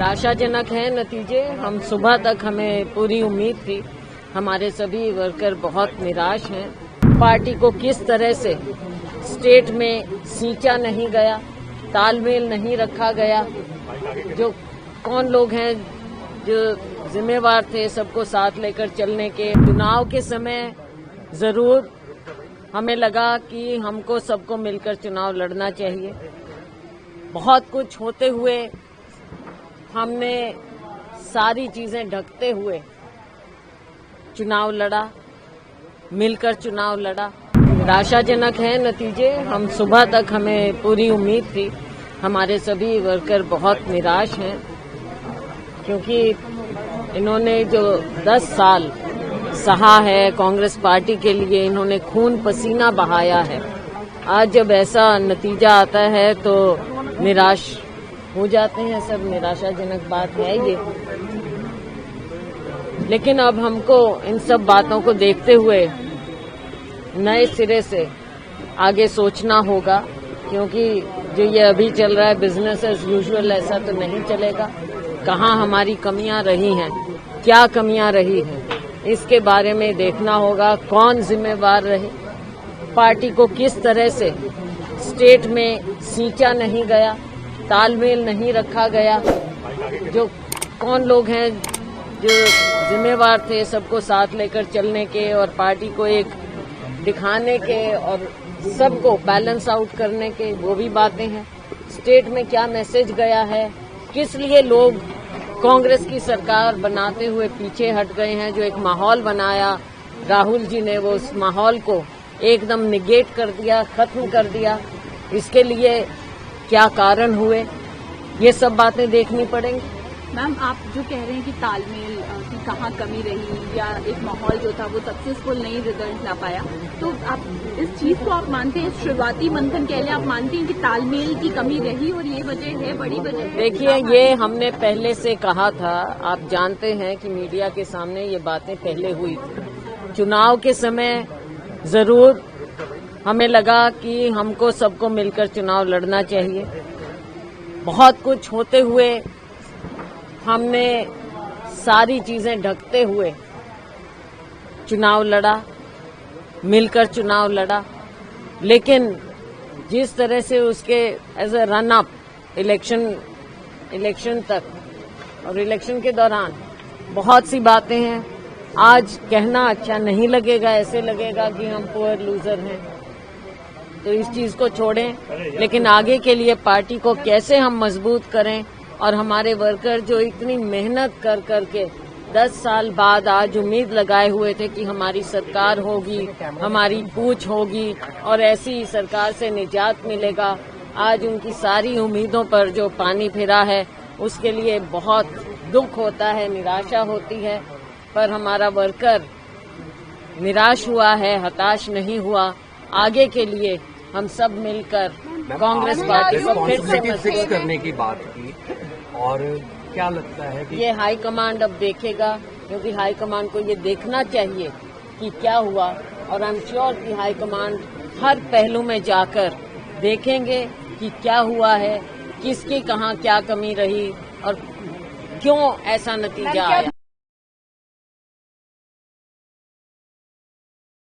निराशाजनक है नतीजे। हम सुबह तक हमें पूरी उम्मीद थी, हमारे सभी वर्कर बहुत निराश हैं। पार्टी को किस तरह से स्टेट में सींचा नहीं गया, तालमेल नहीं रखा गया, जो कौन लोग हैं जो जिम्मेवार थे सबको साथ लेकर चलने के। चुनाव के समय जरूर हमें लगा कि हमको सबको मिलकर चुनाव लड़ना चाहिए। बहुत कुछ होते हुए हमने सारी चीजें ढकते हुए चुनाव लड़ा, मिलकर चुनाव लड़ा। निराशाजनक है नतीजे। हम सुबह तक हमें पूरी उम्मीद थी, हमारे सभी वर्कर बहुत निराश हैं, क्योंकि इन्होंने जो 10 साल सहा है कांग्रेस पार्टी के लिए, इन्होंने खून पसीना बहाया है। आज जब ऐसा नतीजा आता है तो निराश हो जाते हैं सब। निराशाजनक बात है ये, लेकिन अब हमको इन सब बातों को देखते हुए नए सिरे से आगे सोचना होगा, क्योंकि जो ये अभी चल रहा है बिजनेस एज यूजुअल, ऐसा तो नहीं चलेगा। कहाँ हमारी कमियां रही हैं, क्या कमियां रही हैं, इसके बारे में देखना होगा। कौन जिम्मेवार रहे, पार्टी को किस तरह से स्टेट में सींचा नहीं गया, तालमेल नहीं रखा गया, जो कौन लोग हैं जो जिम्मेवार थे सबको साथ लेकर चलने के और पार्टी को एक दिखाने के और सबको बैलेंस आउट करने के, वो भी बातें हैं। स्टेट में क्या मैसेज गया है, किस लिए लोग कांग्रेस की सरकार बनाते हुए पीछे हट गए हैं। जो एक माहौल बनाया राहुल जी ने, वो उस माहौल को एकदम निगेट कर दिया, खत्म कर दिया। इसके लिए क्या कारण हुए, ये सब बातें देखनी पड़ेंगी। मैम, आप जो कह रहे हैं कि तालमेल की कहाँ कमी रही या एक माहौल जो था वो सक्सेसफुल नहीं रिजल्ट ला पाया, तो आप इस चीज को आप मानते हैं, शुरुआती मंथन कह लें, आप मानते हैं कि तालमेल की कमी रही और ये वजह है, बड़ी वजह? देखिए, ये हमने पहले से कहा था। आप जानते हैं कि मीडिया के सामने ये बातें पहले हुई थी। चुनाव के समय जरूर हमें लगा कि हमको सबको मिलकर चुनाव लड़ना चाहिए। बहुत कुछ होते हुए हमने सारी चीजें ढकते हुए चुनाव लड़ा, मिलकर चुनाव लड़ा। लेकिन जिस तरह से उसके as a run up election तक और इलेक्शन के दौरान बहुत सी बातें हैं। आज कहना अच्छा नहीं लगेगा, ऐसे लगेगा कि हम पुअर लूजर हैं, तो इस चीज को छोड़ें। लेकिन आगे के लिए पार्टी को कैसे हम मजबूत करें, और हमारे वर्कर जो इतनी मेहनत कर करके 10 साल बाद आज उम्मीद लगाए हुए थे कि हमारी सरकार होगी, हमारी पूछ होगी और ऐसी सरकार से निजात मिलेगा, आज उनकी सारी उम्मीदों पर जो पानी फिरा है, उसके लिए बहुत दुख होता है, निराशा होती है। पर हमारा वर्कर निराश हुआ है, हताश नहीं हुआ। आगे के लिए हम सब मिलकर कांग्रेस पार्टी को फिर से मजबूत करने की बात की, और क्या लगता है कि ये हाईकमांड अब देखेगा, क्योंकि हाईकमांड को ये देखना चाहिए कि क्या हुआ, और आई एम श्योर कि हाईकमांड हर पहलू में जाकर देखेंगे कि क्या हुआ है, किसकी कहाँ क्या कमी रही और क्यों ऐसा नतीजा आया।